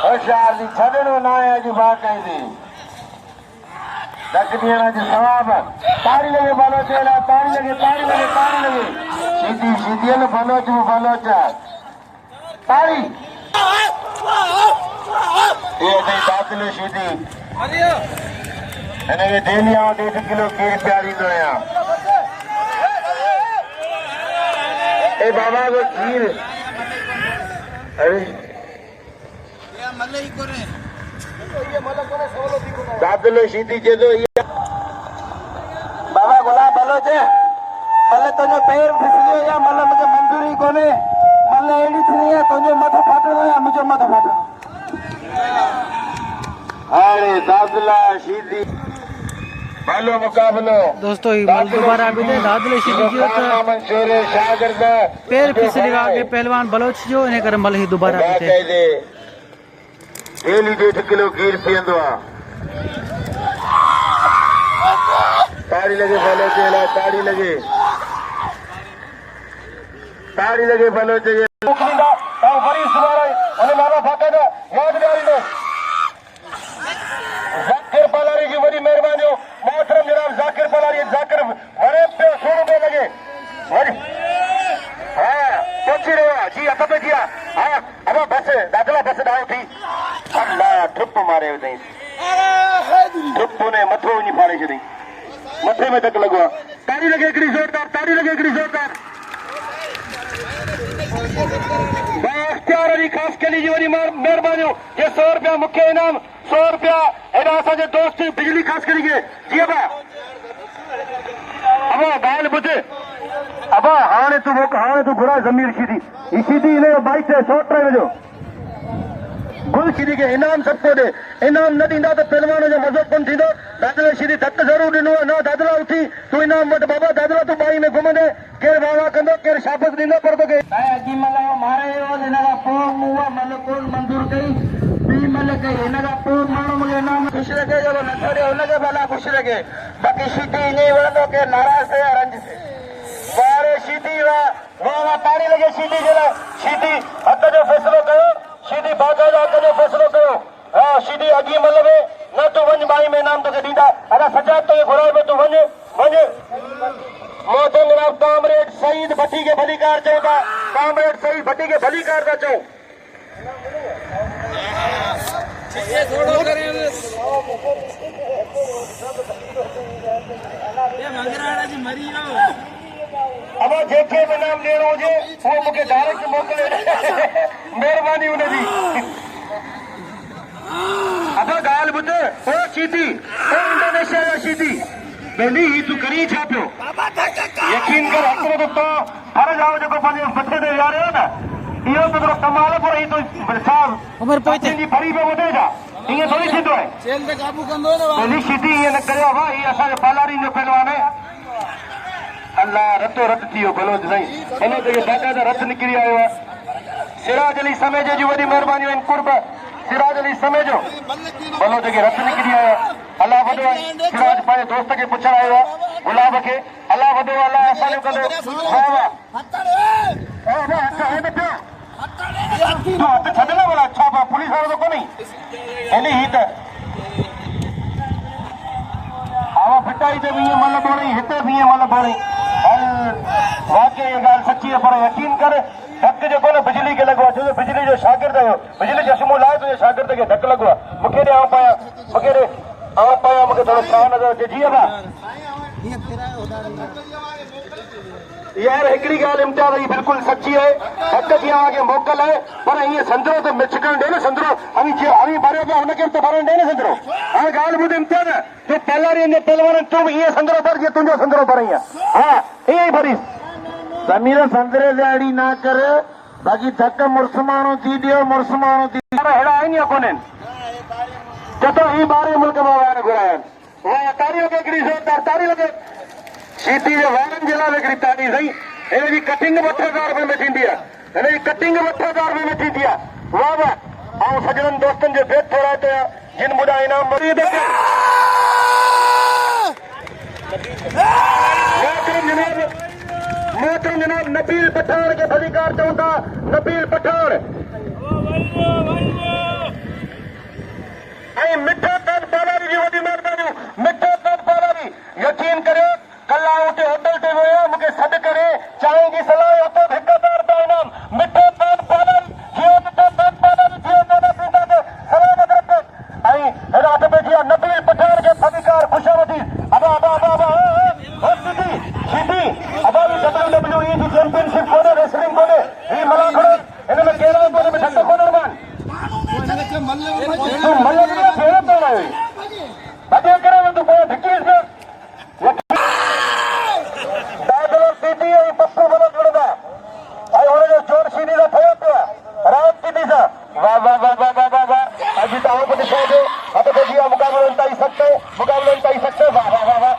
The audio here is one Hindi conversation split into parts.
होशियार दी छड़नो ना है जी बाकायदे दकनियाना जी सवाब ताड़ी लगे बलोचेला ताड़ी लगे सीधी सीधी ने बलोच ताड़ी ये नहीं दादले सीधी इन्हें दे लिया 1.5 किलो खीर प्यारी दो यहाँ ए बाबा को खीर अरे दादलो सीधी चेदो बाबा गुलाब बलोच मल्ले तुझो पैर फिसलियो या मल्ले मुझे मंजूरी कोने मल्ले एड़ी थी है तुझो मथो फाटनो या मुझे मथो फाटनो अरे दादला सीधी भालो मुकाबलो दोस्तों मल दोबारा अभी थे दादले सीधी जो पैर फिसली के पहलवान बलोच जो इन्हें कर मल ही दोबारा अभी थे डेली 1.5 किलो खीर पींदो आ ताड़ी लगे बलोचे ला ताड़ी लगे बलोचे मुखलिंदा ताऊ बड़ी सुवारा अने माला फाटेदा याद नहीं दो जाकिर पलारी जी बड़ी मेहरबानी मोहतरम जनाब जाकिर पलारी जाकिर बड़े पे 100 रुपए लगे हां पहुंची रहा जी अत पे किया हां अब बस दादला बस दाओ थी अल्लाह ट्रिप मारे नहीं ट्रिप ने मथो नहीं फाड़े छड़ी मथे में तक लगवा ताड़ी लगे एकड़ी जोरदार बाख्तियार अली खास कली जी वरी मेहरबानी ये 100 रुपया मुख्य इनाम 100 रुपया एना असांजे दोस्त बिजली खास करी के जी अबा गाल बुझ अबा हाणे तू घुरा जमीर सीधी इन्हें बाइक से शॉर्ट ड्राइव जो गुल सीधी के इनाम सबको दे इनाम न दींदा तो पहलवान जो मज़ो कोन थींदो दादला सीधी धक ज़रूर ॾिनो न दादला उठी तू इनाम वटि बाबा दादला तू बाई में घुमंदे केरु वाह कंदो केरु शाबत ॾींदो पर तोखे अॻी महिल मारे हिन खां पोइ उहा महिल कोन मंज़ूर कई ॿी महिल कई हिन खां पोइ माण्हू मूंखे इनाम ख़ुशि लॻे जेको नथो ॾिए हुनखे भला ख़ुशि लॻे बाक़ी सीधी ईअं ई वणंदो केरु नाराज़ थिए या रंज थिए वारे सीधी वाह ताड़ी लॻे सीधी जे लाइ सीधी हक़ जो फ़ैसिलो कयो सीधी बाक़ाइदा हक़ जो फ़ैसिलो कयो हाँ सीधी अॻी महिल में न तूं वञ बाई में इनाम तोखे ॾींदा अञा सजाद तोखे घुराए पियो तूं वञ मोहतरम जनाब कामरेड सईद भट्टी के भलीकार चओ था कामरेड सईद भट्टी के भलीकार था चओ अब जेके बि इनाम ॾियणो हुजे उहो मूंखे डायरेक्ट मोकिले महिरबानी हुनजी अब ॻाल्हि ॿुध ओ सीधी ओ इंडोनेशिया सीधी बेली ही तू करी छा पियो यकीन कर हक़ में तो फर्ज़ आहे जेको पंहिंजे मथे ते विहारे न इहो त थोरो कमाल पर ही तूं उमिरि पोइ जी फरी पियो वधे छा ईअं थोरी थींदो आहे जेल ते काबू कंदो न बेली सीधी ईअं न करियो आहे हीअ असांजो पालारी जो पहलवान आहे अल्लाह रतो रत थी वियो बलोच साईं हिन ते बाक़ाइदा रत निकिरी आयो आहे सिराज अली समेज जी वॾी महिरबानी आहिनि कुर्ब सिराज अली समेजो बलोच खे रत निकिरी आयो आहे अल्लाह वॾो आहे सिराज पंहिंजे दोस्त खे पुछण आयो आहे गुलाब खे अल्लाह वॾो अल्लाह असांजो कंदो वाह वाह तूं हथ छॾे न भला छा पुलिस वारो त कोन्हे हिन ही त हवा फिटाई ते भी ईअं मल बोणी हिते बि ईअं मल बोणी वाकई ये ॻाल्हि सची है पर यकीन कर धक जेको न बिजली खे लॻो आहे छो जो बिजली जो शागिर्द हुयो बिजली चश्मो लाइ तुंहिंजे शागिर्द खे धक लॻो आहे मूंखे ॾे आउं पायां मूंखे थोरो साह नज़र अचे जीअं यार हिकिड़ी ॻाल्हि इम्तियाज़ ही बिल्कुलु सची है हक़ जी आगे मोकल है पर ईअं संदरो त मिचकण ॾे न संदरो अवी भरियो पियो हुनखे त भरण ॾे न संदरो हाणे ॻाल्हि ॿुध इम्तियाज़ तूं पहलारी जे पहलवान तूं बि ईअं संदरो भर जीअं तुंहिंजो संदरो भरई आहे हा ईअं ई भरीस ज़मीर संदरे जहिड़ी ना कर बाक़ी धक मुड़ुस माण्हू थी ॾियो मुड़ुस माण्हू थी अहिड़ा आहिनि या कोन्हनि चतो ही ॿारहें मुल्क मां वार घुराया आहिनि वाह तारी लॻे हिकिड़ी ज़ोरदार तारी लॻे सीधी जे वारनि जे लाइ हिकिड़ी तारी सही हिन जी कटिंग 8000 रुपए में थींदी आहे हिन जी कटिंग 8000 रुपए में थींदी आहे वाह वाह ऐं सजणनि दोस्तनि जे भेट थोरा ते जिन ॿुधा इनाम मरी मोहतरम जनाब नबील पठान के भलीकार चऊं था नबील पठान ऐं मिठो तन पालारी जी वॾी महिरबानी मिठो तन पालारी यकीन करियो कल्ह उते होटल ते वियो मूंखे सॾु करे चांहि जी सलाह हुते हिकदार था इनाम मिठो तन पालारी जियो मिठो तन पालारी जियो दादा पींदा के सलामत रखो ऐं हेॾा हथ में जीअं नबील पठान खे फनिकार ख़ुशामदी अबा अबा अबा अबा ओ सिधी सिधी अबा बि WWE जी चैंपियनशिप कोन्हे रेसलिंग कोन्हे ही मला खड़ो हिन में कहिड़ो कोन्हे में धक कोन्हे मान तूं मल्ल में फेरो थो रहे भॼे करे तूं पोइ ढकीस में दादलो सिधी ऐं पप्पू बलत विढ़ंदा ऐं हुनजो चोर सीधी सां ठहियो पियो आहे राहत सिधी सां वाह वाह वाह वाह वाह वाह वाह अॼु त आउं बि ॾिसो पियो हथ ते जीअं मुक़ाबलो ताईं सकते वाह वाह वाह वाह वाह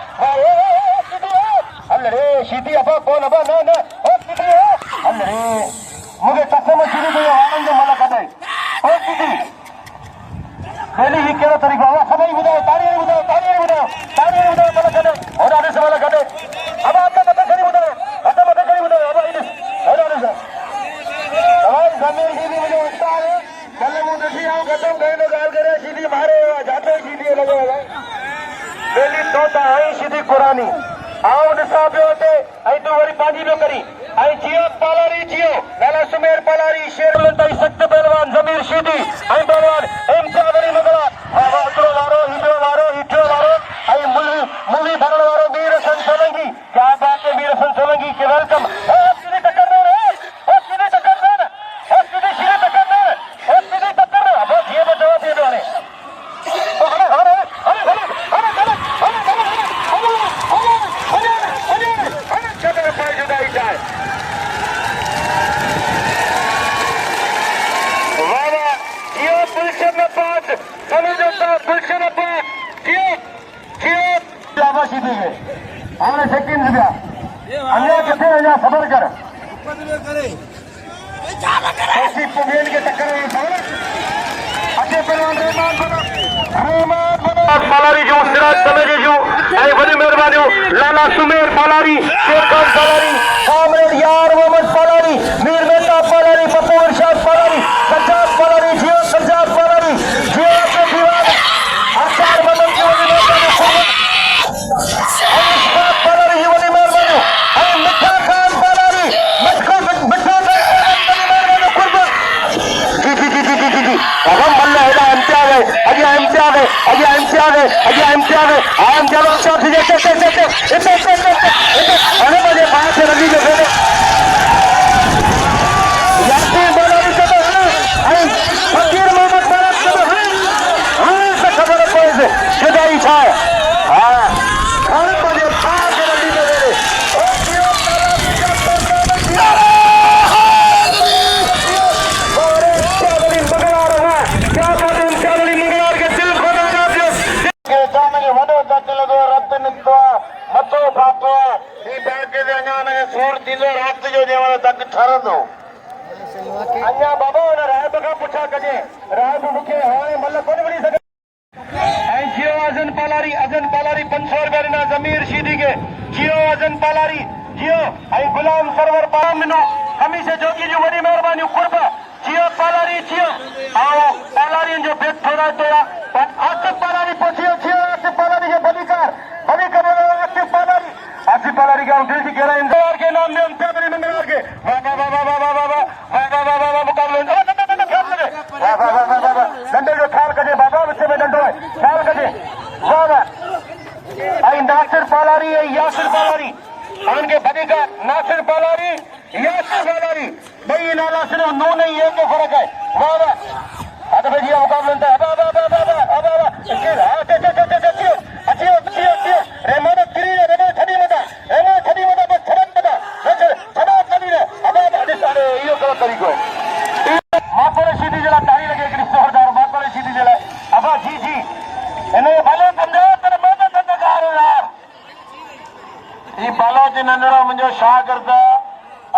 हल रे सीधी अबा कोन अबा न न ओ सीधी हल रे मूंखे कसम सीधी जो हाणनि जो मन कढे ओ सीधी पहली ही कहिड़ो तरीक़ो आहे सभई ॿुधायो तारीख़ ॿुधायो मन कढे होॾा ॾिस मन कढे अबा हथ मथे खणी ॿुधायो अबा ही ॾिस होॾा ॾिस तव्हांजी ज़मीन सीधी मुंहिंजो इंस्टा आहे कल्ह मूं ॾिसी आऊं ख़तमु कईं ॻाल्हि करे सीधी मारे जाते सीधी लॻो आहे पहली तोता आई सीधी कुरानी आऊं ॾिसां पियो हुते ऐं तूं वरी पंहिंजी पियो करी ऐं जियो पालारी जियो नाला सुमेर पालारी शेर ताईं सख़्त पहलवान ज़मीर सीधी ऐं पहलवान इम्तियाज़ अली मंगला हिकिड़ो वारो हीरो वारो हीठो वारो ऐं मूवी भरण वारो मीर हसन सोलंकी क्या बात है मीर हसन सोलंकी के वेलकम सीधी टक्कर दे सीधी टक्कर दे सीधी टक्कर दे सीधी टक्कर दे अब जीअं पियो चवां थी हाणे हाणे सेकंड पिया अञा किथे अञा ख़बर कर खे टक्कर अचे पालारी जूं सिराज तमेजे जूं ऐं वॾी महिरबानियूं लाला सुमेर पालारी शेर खान पालारी कामरेड यार मोहम्मद पालारी मीर मेहता पालारी पप्पू इरशाद पालारी सज्जाद पालारी जियो सज्जाद पालारी जियो के दीवान आचार मदन की वॾी महिरबानी पालारी जी वॾी महिरबानियूं ऐं मिठा खान पालारी मिठा इम्तियाज़ आम चलो मुझे बाहर से लगी जो यासीन बोलारी से तो फकीर मोहम्मद बारत से तो से खबर कोई से जुदाई छा हाँ खाने मुझे बाहर से लगी जो रात जो तक ठरंदो अञा बाबा हुन रायब खां पुछा कजे रायब मूंखे हाणे मल कोन वञी सघे ऐं जियो अज़न पालारी 500 रुपया ॾिना ज़मीर शीदी खे जियो अज़न पालारी जियो ऐं गुलाम सरवर पारा मिनो हमेशह जोगी जूं वॾी महिरबानियूं कुर्ब जियो पालारी जियो ऐं पालारियुनि जो बेट थोरा तोड़ा आसिफ पालारी पहुची जियो आसिफ पालारी खे भलीकार आसिफ पालारी के दिल की गहरा इंतजार के नाम में इम्तियाज़ अली मंगलवार के वाह वाह वाह वाह वाह वाह वाह वाह वाह वाह मुकाबले वाह वाह वाह वाह वाह डंडे जो ख्याल कजे बाबा विच में डंडो है ख्याल कजे वाह वाह ऐं नासिर पालारी ऐं यासिर पालारी उनके भलीकार नासिर पालारी यासिर पालारी ॿई नाला सिर्फ नून ऐं एक जो फर्क है वाह वाह हथ में जीअं मुकाबले था वाह वाह वाह वाह वाह वाह वाह अचियो रहमान किरी रहमान छॾी मथा बस छॾनि मथा छॾो कॾी न अबा ॾिस हाणे इहो कहिड़ो तरीक़ो माकोड़े सीधी जे लाइ तारी लॻे हिकिड़ी ज़ोरदार माकोड़े सीधी जे लाइ अबा जी जी हिन जो भले सम्झो त मदद यार ही बलोच नंढड़ो मुंहिंजो शागिर्द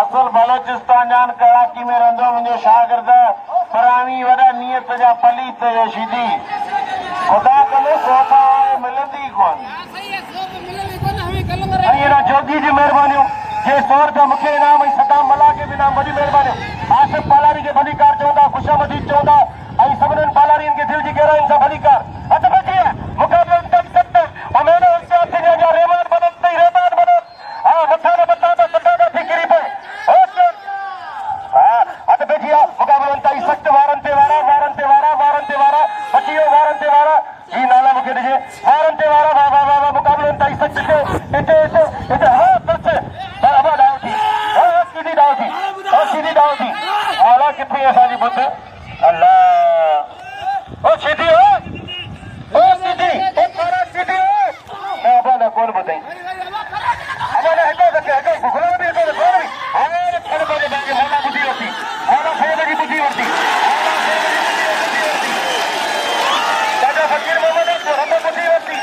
असल बलोचिस्तान जान कराची में रहंदो मुंहिंजो शागिर्द पराणी वॾा नियत जा पलीत जो सीधी खुदा कले सोफा मिलंदी कोन जोगी जी महिरबानियूं जे 100 रुपया मूंखे इनाम ऐं सदाम मला खे बि इनाम वॾी महिरबानियूं आसिफ पालारी खे भलीकार चवंदा ख़ुशामदी चवंदा ऐं सभिनीनि पालारियुनि खे दिलि जी गहराइनि सां भलीकार ताई सख्त वारन ते वारा बचियो वारन ते वारा ही नाला मुके दीजिए वारन ते वारा वाह मुकाबले ताई सख्त के इते हाँ तरसे बाबा डाउ थी सीधी डाउ थी माला किथे असांजी बुद्ध अल्लाह ओ सीधी हो सीधी बाबा ना कौन बताई हमारा हटो घुघरा भी हटो हमारे खड़े बड़े बाकी माला बुद्धि होती माला खड़े की बुद्धि होती दादा फकीर मोहम्मद को हम बुद्धि होती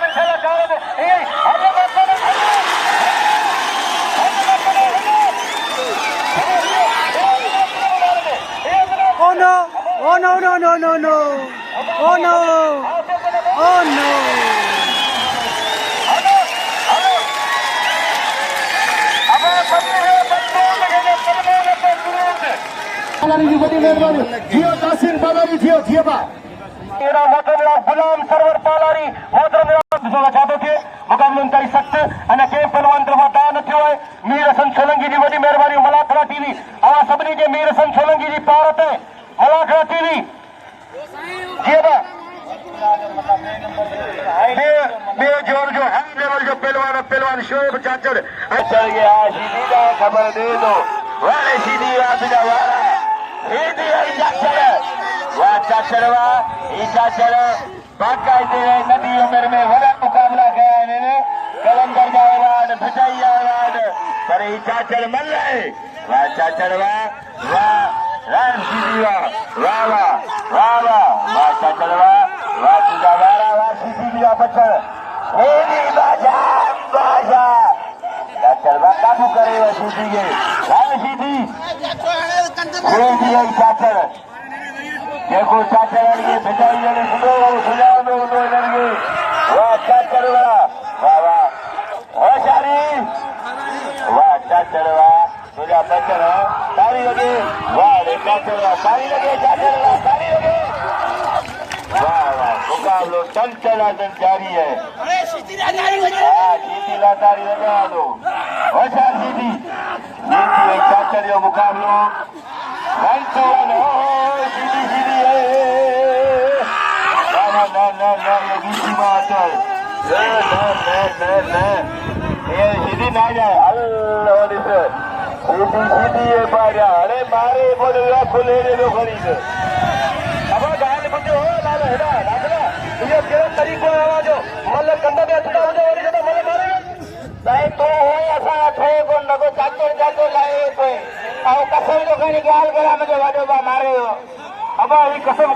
इंशाल्लाह गाँव में Oh no! Oh no! No! No! No! No! Oh no! Oh no! की बड़ी मेहरबानी जियो तासीन बालारी जियो बा मेरा मोहतरम गुलाम सरवर पालारी मोहतरम चाहतो के मुकाबले ताई सख्त અને કે પહેલવાન તરફ दा न थियो है मीर हसन सोलंकी जी वॾी महिरबानी मलाखड़ा टीवी अवा सभिनी जे मीर हसन सोलंकी जी पारत मलाखड़ा टीवी जी बा बे जोर जो हाई लेवल जो पहलवान शोभ चाचड़ अच्छा ये आशीदी का खबर दे दो वाले सीधी रात जा वाला सीधी आई चाचड़ वाह चाचड़ बाकायदे नदी उम्र में बड़ा मुकाबला किया इन्होंने कलंदर का अवार्ड भिटाइया अवार्ड पर ही चाचड़ मल रहे वाह चाचड़ वाह राम सीधी वाह चाचड़ वाह तुझा वारा वाह सीधी का बच्चर मेरी बाजा चाचड़ वाह काबू करे वह सीधी के राम सीधी चाचड़ देखो चाचड़ भिटाई ने सुझाव में वाह चाचड़ वाह होशारी वाह चाचड़ वाह तुझा बच्चन तारी लगे वाह रे चाचड़ तारी लगे चाचड़ तारी लगे वाह मुकाबलो चंचला जारी है सीधी लातारी लगा दो होशार सीधी चाचड़ जो मुकाबलो सीधी सीधी ना जाए सीधी पारिया अरे मारे बोले खुले दो खरीद अब गाल बुझो लाला हेड़ा लागला ये केड़ा तरीको आवा जो मल कंदा में अटका हो जाए और मल मारे भाई तो हो असा ठे को नको चाचो लाए पे आओ कसम जो करे गाल गला में जो वाडो बा मारे हो अब ये कसम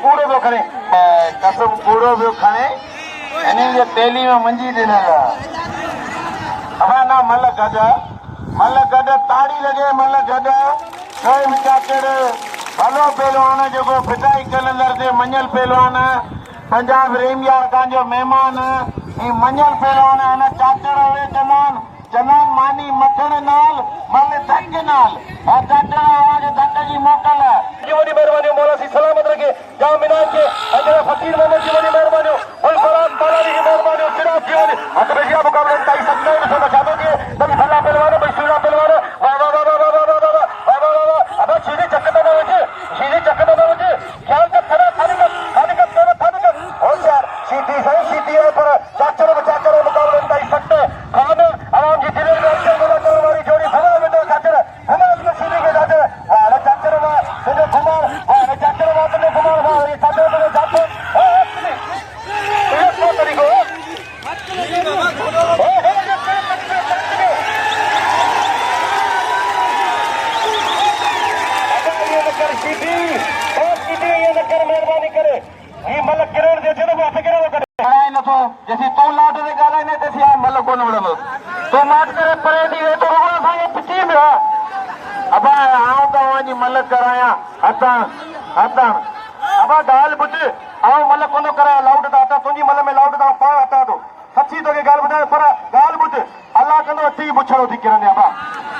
कूड़ो भी खणे इन्हें जो तेली में मंजी देना अब ना मल गड ताड़ी लगे मल गड कोई चाचड़ भलो पहलवान जो फिटाई कलंदर से मंझल पहलवान पंजाब रेमियार का जो मेहमान मंझल पहलवान है चाचड़ हुए चनान मानी मथण नाल मल धक नाल चाचड़ आवाज धक की मोकल जी वही मेहरबानी मौला सी सलामत रखे जाम मिनार के अंजरा फकीर मोहम्मद जी वही मेहरबानी और फराज पालारी की मेहरबानी सिराज जी वही हथ बेजिया मुकाबले ताई सख्त में चाहतो के तभी फला पहलवान भाई सूरा पहलवान वाह अब सीधी चक्कर में वजे ख्याल कर खड़ा खाली कर हो यार सीधी सही सीधी है पर चाचड़ मुकाबले ताई सख्त खान आराम जी दिले में हमारी जोड़ी घुमा में दो चाचड़ घुमा उसको सीधी के चाचड़ वाह चाचड़ वाह तुझे घुमार वाह चाचड़ वाह तुझे घुमार वाह ये चाचड़ तुझे जातो ये कौन तरीको मेहरबानी करे ये मल किरण जे छे वो हथ किरण करे हाय न तो जैसी तू लाट दे गाला ने तेसी आ मल कोन वड़ो तो माट करे परे दी तो रोड़ा सागे पिटी में अब आओ तो वनी मल कराया हता अब गाल बुझ आओ मल कोनो करा लाउड दाता तुनी मल में लाउड दा पा हटा दो सच्ची तो के गाल बुझा पर गाल बुझ अल्लाह कंदो अती बुछड़ो थी किरण अब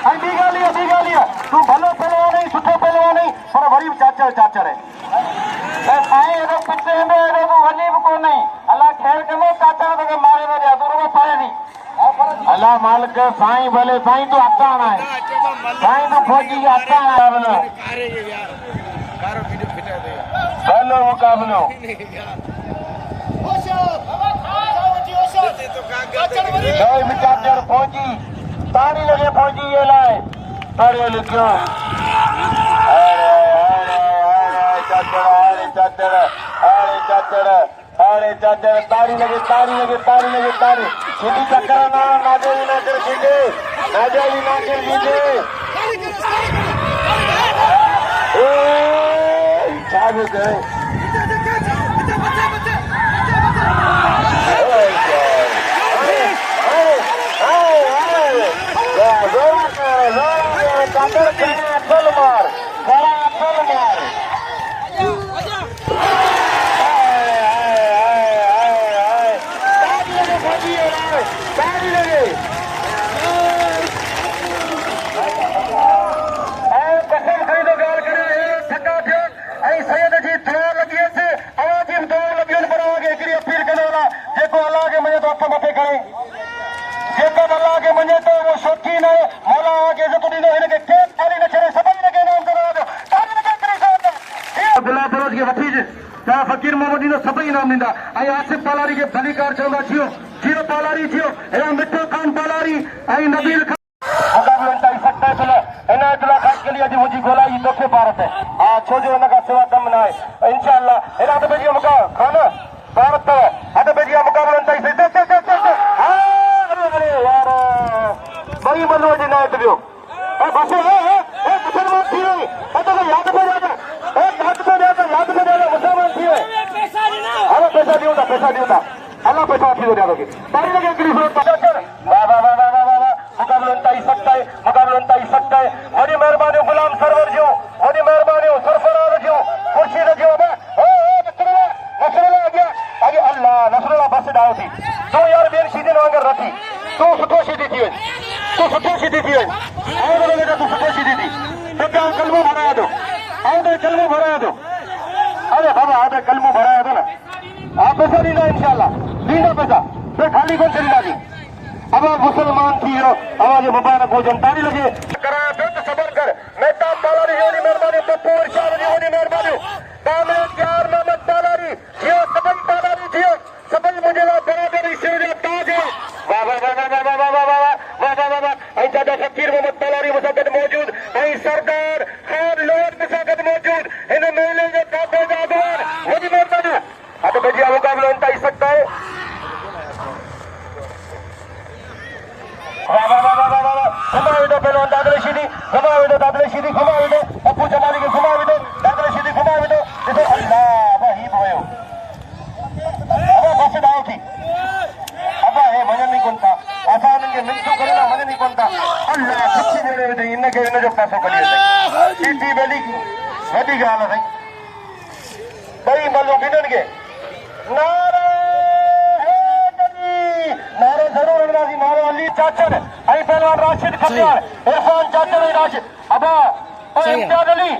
आई दी गालिया तू भलो पहलवान नहीं सुठो पहलवान नहीं पर वरी चाचड़ है साईं एॾो पिछे ईंदो एॾो को वञी बि कोन अलाह ख़ैर कंदो चाचड़ तोखे मारे न ॾिया तूं रुगो परे नहीं अल्लाह मालिक के साईं भले साईं तू हथा आना है साईं तू फौजी के हथा आना है भलो मुकाबलो फौजी ताड़ी लगे फौजी ये लाए ताड़ी लिखो अरे चाचड़ ताड़ी लगे ताड़ी सीधी चक्कर ना नाचेली नाचल सीधे नाचेली नाचल सीधे क्या भी करे चल मार फकीर मोहम्मद इन सभई इनाम ॾींदा ऐं आसिफ पालारी खे भलीकार चवंदा थियो जीरो पालारी थियो या मिठो खान पालारी ऐं नबील खान मुक़ाबिलो ताईं सख्त है इनायत ला ख़ास के लिए अॼु मुंहिंजी ॻोल्हा ई तोखे भारत है हा छो जो हिन खां सवाइ कमु न आहे इंशाअल्लाह हिन हथ पेजी खान भारत अथव हथ पेजी मुक़ाबिलो ताईं अरे यार ॿई मनो अॼु इनायत वियो बस मुसलमान थी वई यादि पे मुसलमान थी वई अरे पैसा ॾियूं था अल्लाह पैसा वठी थो ॾियां तोखे ताड़ी लॻे हिकिड़ी वाह वाह वाह वाह वाह वाह मुक़ाबिलो ताईं सख्त आहे वॾी महिरबानियूं गुलाम सरवर जूं वॾी महिरबानियूं सरफरार जूं खुर्शीद जूं नसरुल्लाह अॻे अल्लाह नसरुल्लाह बस ॾायो थी तूं यार ॿियनि सीधनि वांगुरु रखी तूं सुठो सीधी थी वञ तूं सुठो सीधी थी वञ बेटा तूं सुठो सीधी थी तोखे कलमो भराया थो कलमो भराया थो अरे बाबा आधा कलमो भराया थो न हा पैसा ॾींदा इंशाअल्लाह ॾींदा पैसा तो खाली कोन छॾींदासीं अब मुसलमान थी वियो अवाज मुबारक हुजनि ताड़ी लॻे कराया पियो त सबर कर मेहताब पालारी जी वॾी महिरबानी पप्पू इरशाद जी वॾी महिरबानी कामिल प्यार मोहम्मद पालारी थियो सभई पालारी थियो सभई मुंहिंजे लाइ बराबरी शिव जो ताज आहे वाह वाह वाह वाह वाह वाह वाह वाह वाह वाह वाह ऐं दादा फकीर मोहम्मद पालारी मूंसां गॾु मौजूद ऐं सरदार खान लोन मूंसां गॾु मौजूद हिन मेले जे काबे जा अॻवान वॾी महिरबानी हथ भेजी मुक़ाबिलो ताईं सख्त आहे घुमाविदो पहलवान दादले शीदी घुमाविदो पप्पू जमाली खे घुमाविदो दादले शीदी घुमाविदो ॾिसो अल्लाह हीप वियो बस ॾायो थी हे मञनि कोन था असां हुननि खे मिनतूं करे न मञनि कोन था अल्लाह सुठी जहिड़े विझई हिनखे हिनजो पैसो कढी वधी ॻाल्हि आहे साईं ॿई मलो ॿिन्हिनि खे नारो ज़रूर हणंदासीं नारो अली चाचर ऐं पहलवान राशिद खटियार इरफान चाचर ऐं राशिद अबा इम्तियाज़ अली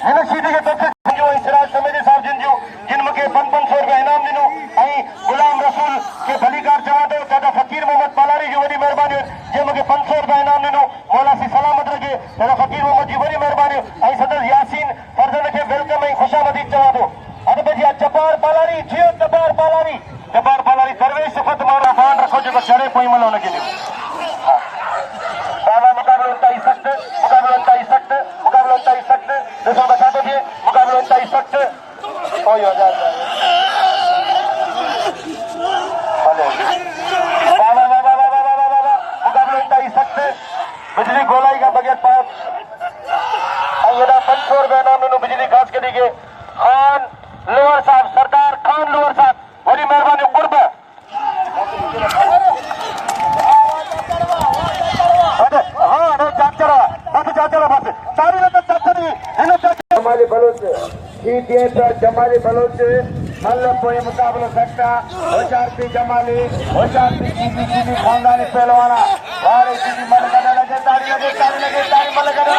हिन सीधी खे तोखे ऐं सिराज समेदी साहिब जिन मूंखे 500 रुपया इनाम ॾिनो ऐं गुलाम रसूल खे भलीकार चवां थो दादा फकीर मोहम्मद पालारी जी वॾी महिरबानी जंहिं मूंखे 500 रुपया इनाम ॾिनो मौलासी सलामत रखे दादा फकीर मोहम्मद जी वॾी महिरबानी ऐं सदर यासीन फर्ज़न खे वेलकम ऐं ख़ुशामदीद चवां थो अॼु भॼी जब्बार पालारी थियो जब्बार पालारी दरवेश सिफ़त माण्हू मान रखो जेको चढ़े पोइ महिल हुनखे ॾियो बाबा मुक़ाबिलो ताईं सख़्तु ॾिसो त छा थो थिए मुक़ाबिलो ताईं सख़्तु मुक़ाबिलो ताईं सख़्तु बिजली गोलाई खां बग़ैर पास ऐं हेॾा 500 रुपया इनाम ॾिनो बिजली ख़ासि कॾहिं खे खान लोअर साहब सरदार खान लोअर साहब वॾी महिरबानी कुर्ब जमाली बलोच हल पोइ मुक़ाबिलो सख्ता होशियारती जमाली होशियारती सीधी खानदानी पहलवाना वारे सीधी मल कढण लॻे ताड़ी मल कढण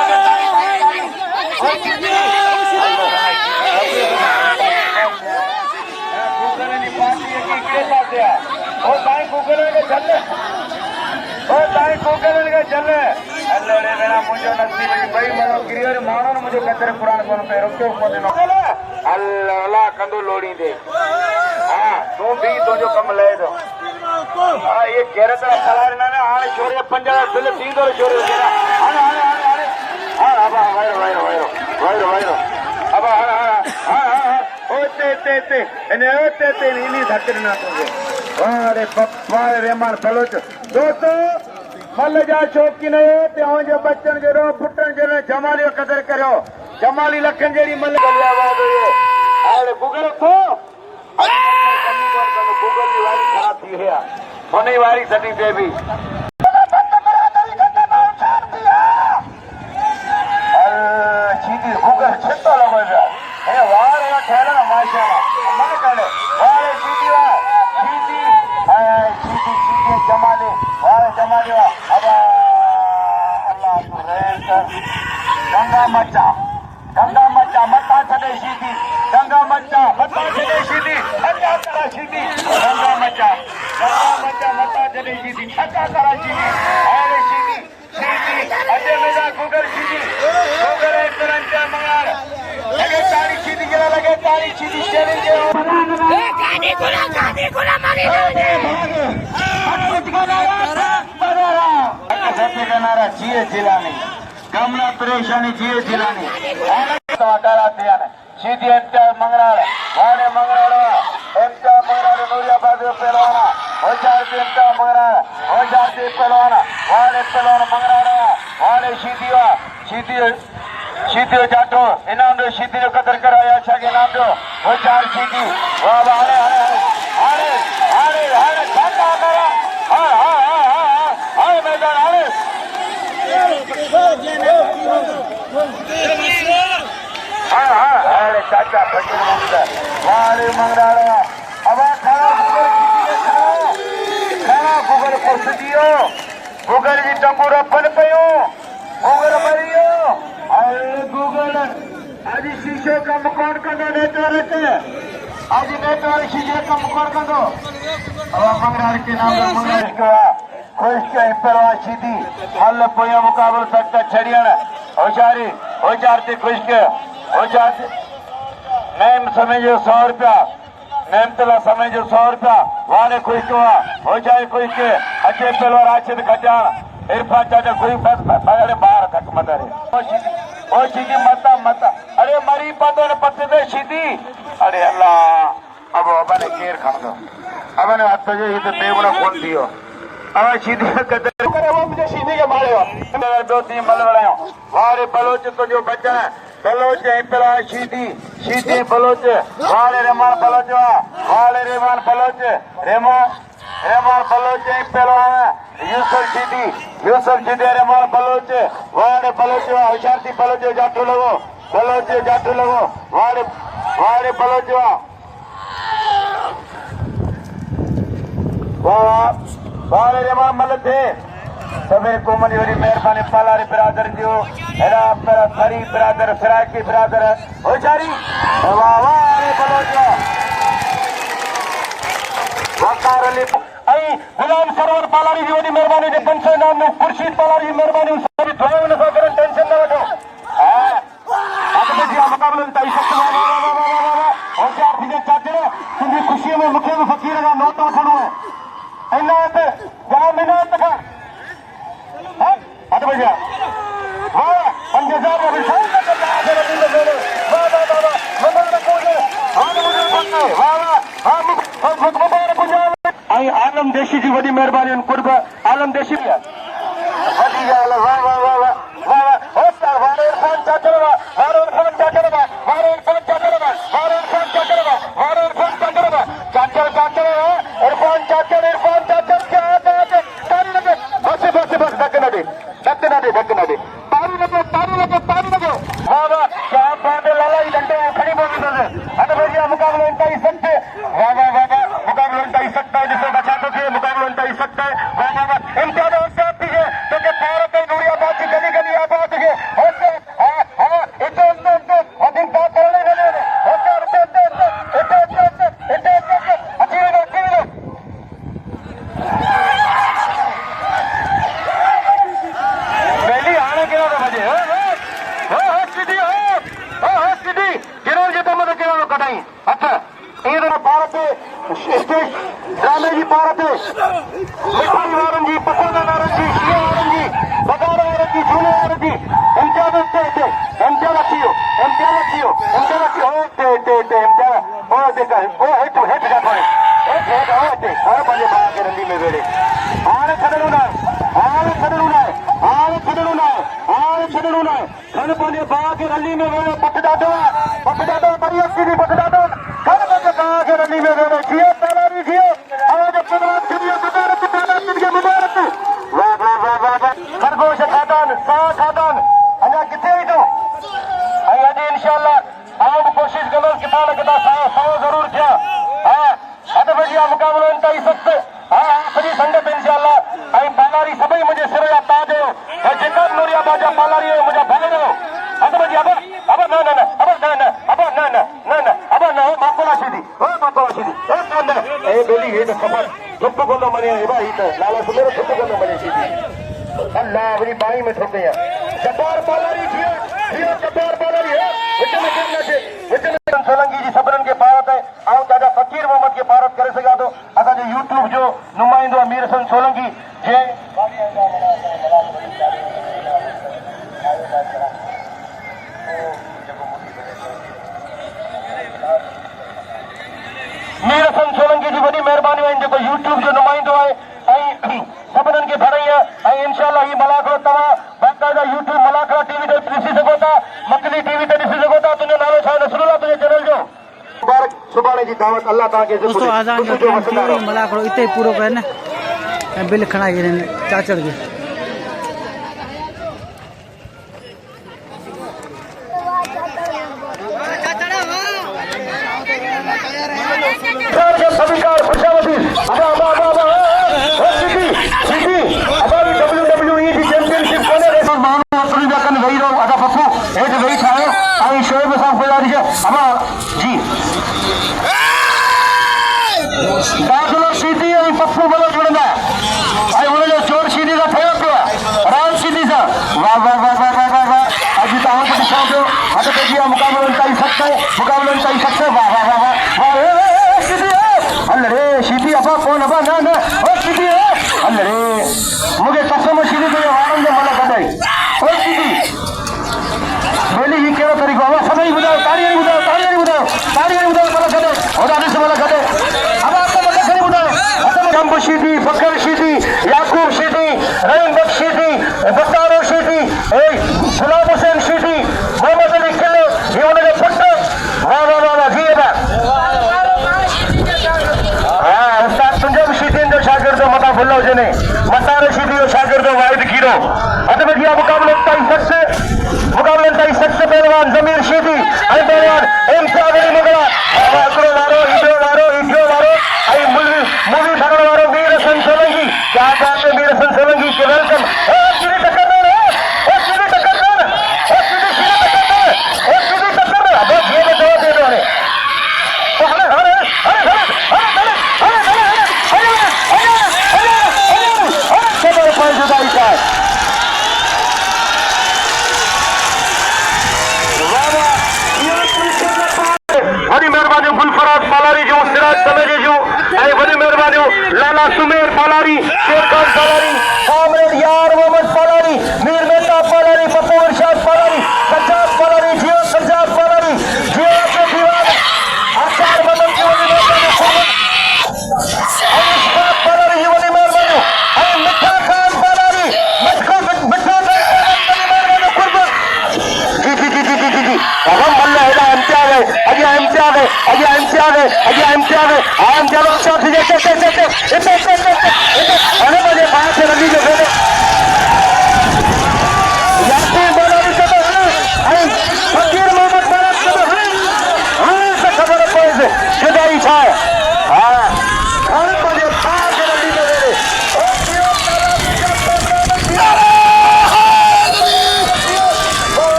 पार्टी के पासे आहे वो साईं गूगल में चल ताई कोकल के चल अल्लाह मेरा मुझे नसीब है भाई मनो गिरियर मानो न मुझे कतरे कुरान कोन पे रोके को देनो अल्लाह कंदो लोड़ी दे हां तू भी तो जो कम ले दो हां ये केरे तरह फलार ना आने छोरे पंजा दिल सीधो छोरे आने आने आने आने हां अब वायरो अब हां ओते नीली धक्कर ना तो वारे पप्पा रहमान बलोच दोस्तों मल जा शौकीन हो जो बच्चन जो पुटन जो जमाली कदर करो जमाली लखन जेडी मल और गूगल को गूगल की वारी खराब थी है होने वारी सटी पे भी सीधी गूगल छत्ता लगो ए वार ना ठहरा माशाल्लाह मन करे वारे सीधी सीधी जमाले वारे जमाले अब अल्लाह तू रहम कर गंगा मच्चा मत्ता छदे सीधी गंगा मच्चा मत्ता छदे सीधी अच्छा करा सीधी गंगा मच्चा मत्ता छदे सीधी अच्छा करा सीधी अरे सीधी अजय मेरा गूगल सीधी गूगल एक तरह मंगार लगे तारी सीधी जरा लगे तारी सीधी शेरी जे ए गानी गुला मारी नारा जिए जिलानी गमला परेशानी जिए जिलानी सीधी एंटा मंगराड़ वाणे मंगराड़ एंटा मंगराड़ नूरियाबाद पहलवाना होशारती एंटा मंगराड़ होशारती पहलवाना वाणे पहलवान मंगराड़ वाणे सीधी जाटो इनाम दो सीधी जो कदर कराया अच्छा के नाम दो होशार सीधी वाह वाह हारे छाता करा हां मैदान हारे अरे चाचा फकीर मंगरा वारे मंगराड़ा अब खड़ा गूगल को दियो गूगल जी टंगूर पन पयो गूगल मरियो अरे गूगल आज शीशे का मकान कंदो नेटवर्क आज नेटवर्क शीशे का मकान कंदो अब मंगराड़ के नाम मंगराड़ का खुश के पहलवा सीधी हल पोया मुकाबला सकता छड़ियन होशारती खुश के मैम समझो 100 रुपया मैम तला समझो 100 रुपया वाने खुश हुआ हो जाए खुश के अच्छे पहलवा राशिद खजान इरफान चाचा कोई बस अरे बाहर तक मदरे ओ सीधी मता अरे मरी पदो ने पत्ते दे सीधी अरे अल्लाह अब अबने केर खा दो अबने हाथ जो ये बेगुना कौन दियो अब सीधी कदर करे वो मुझे सीधी के मारे हो मेरे दो तीन मल बनायो वारे बलोच तो जो बच्चा है बलोच पहला सीधी बलोच वाले रेमान बलोच पहला यूसुफ सीधी रेमान बलोच वाले बलोच होशारती बलोच जाटू लगो वाले बलोच वाले रेमान मल थे सभी कोमनी वाली मेहरबानी पालारी बिरादर जो एरा पर खरी बिरादर फिराकी बिरादर होशारी वारे बलोच वकार अली आई गुलाम सरवर पालारी जी वाली मेहरबानी जे पंचे नाम में खुर्शीद पालारी जी मेहरबानी सभी दुआओं न करें टेंशन न वठो जी मुकाबले ताई सकते होशियार थी चाचे तुझी खुशी में मुखे में फकीर का नोट वठणो है इनात जाम इनात का अरे भैया वाह 5000 में विशाल का आखिर दिन में वाह मदद कोई हां मुझे वाह मुबारक हो आई आलम देशी जी बड़ी मेहरबानी कुर्ब आलम देशी वधी वाह होस्तार वारे इरफान चाचा ढक्कन दे तारी लगो वाह क्या बात है लाला ये घंटे खड़ी बोली तो अरे भैया मुकाबला उनका ही सकते वाह मुकाबला उनका ही सकता है जिसे बचा तो के मुकाबला उनका ही सकता है वाह इम्तियाज होशियार थी तो के पार पे नूरियाबाद की गली आबाद के होशियार हां इतने अधिक बात करने वाले होशियार इतने अच्छी राकेश ड्रामे जी पारत मिठाई वारन जी पसंद वारन जी शिया वारन जी बगार वारन जी झूले वारन जी इम्तियाज इम्तियाज अचियो इम्तियाज ओ देखा ओ हेठ जा थोड़े हेठ और पंहिंजे भाउ खे रंडी में वेड़े हाणे छॾणो न खन पंहिंजे भाउ खे रंडी में वेड़े पट ॾाढो बड़ी अची पट ॾाढो खन पंहिंजे भाउ खे रंडी में वेड़े जियो तालारी जियो आवाज़ मुबारक वाह खरगोश खादान साह खादान अञा किथे ई थो ऐं अॼु इंशाअल्लाह आउं बि कोशिशि कंदुसि किथां न किथां 100 ज़रूर थिया हा अध बजिया मुक़ाबिलो इंतहाई सख़्तु हा आख़िरी संगत इंशाअल्लाह ऐं पालारी सभई मुंहिंजे सिर जा ताज हुयो ऐं जेका बि नूरियाबाद जा पालारी हुयो मुंहिंजा भले हुयो अध बजी अब न माकोला सीधी ए बेली हे त ख़बर चुप कोन मने भाई त लाला सुमेर चुप कोन मने सीधी अल्लाह वरी बाई में ठोक गया जब्बार पालारी जियो जब्बार पालारी है विच में सोलंकी जी सभिनीनि खे भारत है ऐं ॾाढा फ़कीर मोहम्मद खे भारत करे सघां थो असांजे यूट्यूब जो नुमाइंदो आहे मीर हसन सोलंकी जंहिं मीर हसन सोलंकी जी वॾी महिरबानियूं आहिनि जेको यूट्यूब जो नुमाइंदो आहे ऐं सभिनीनि खे भराई आहे ऐं इंशाअल्लाह ही मलाखड़ो तव्हां बाक़ाइदा यूट्यूब मलाखड़ा टीवी ते ॾिसी सघो था मकली टीवी ते ॾिसी सघो था तुंहिंजो नालो छा नसरुल्ला तुंहिंजे चैनल जो मुबारक सुभाणे जी दावत अल्लाह तव्हांखे दोस्तों आज़ान जो टाइम थी वियो मलाखड़ो इते ई पूरो कनि ऐं बिल खणाए ॾियनि चाचड़ खे स्वीकार खुशामदी WWE जी चैंपियनशिप कोने माण्हू अपनी जा कन वेही रहो अदा पप्पू हेठ वेही ठाहियो ऐं शोएब सां गुज़ारिश अबा जी दाख़िलो सीधी ऐं पप्पू भलो जुड़ंदा ऐं हुनजो चोर सीधी सां ठहियो पियो आहे राम सीधी सां वाह अॼु तव्हां खे ॾिसां पियो हथ पेजी आहे मुक़ाबिलो इंतहाई सख़्तु वाह हल रे सीधी अबा कोन अबा न ओ सीधी हल रे मूंखे कसम सीधी तुंहिंजे वारनि जो मन कढाई ओ सीधी बेली ही कहिड़ो तरीक़ो अबा सभई ॿुधायो तारीअ ॿुधायो मन कढे होॾा ॾिस मन कढे अबा मन खणी ॿुधायो जंब सीधी फकर सीधी याकूब सीधी रहीम बख्श सीधी बसारो सीधी गुलाम हुसैन सीधी मोहम्मद अली किलो ही हुनजो पुटु वाह जी शागिर्द मता फुल्ला हुजे मसारे सीधी जो शागिर्द वाहिद कीरो अध में किया मुकाबले इंतहाई सख्त पहलवान जमीर सीधी ऐं पहलवान इम्तियाज अली मुगला हिकिड़ो वारो ईटियो वारो ऐं मूवी ठगण वारो मीर हसन सोलंकी क्या बात है मीर हसन सोलंकी के वेलकम सीधी टक्कर अब जीअं में जवाब दे दो जुदाई का वॾी महिरबानियूं गुलफराज पालारी जूं सिराज समेजे जूं ऐं वॾी महिरबानियूं लाला सुमेर पालारी शेरखान पालारी कामरेड यार मोहम्मद पालारी मीर मेहता पालारी पप्पू इरशाद पालारी सज्जाद पालारी जियो सज्जाद पालारी जियो के दीवान आचार मदन की वॾी महिरबानियूं पालारी जी वॾी महिरबानियूं ऐं मिठा खान पालारी अॼु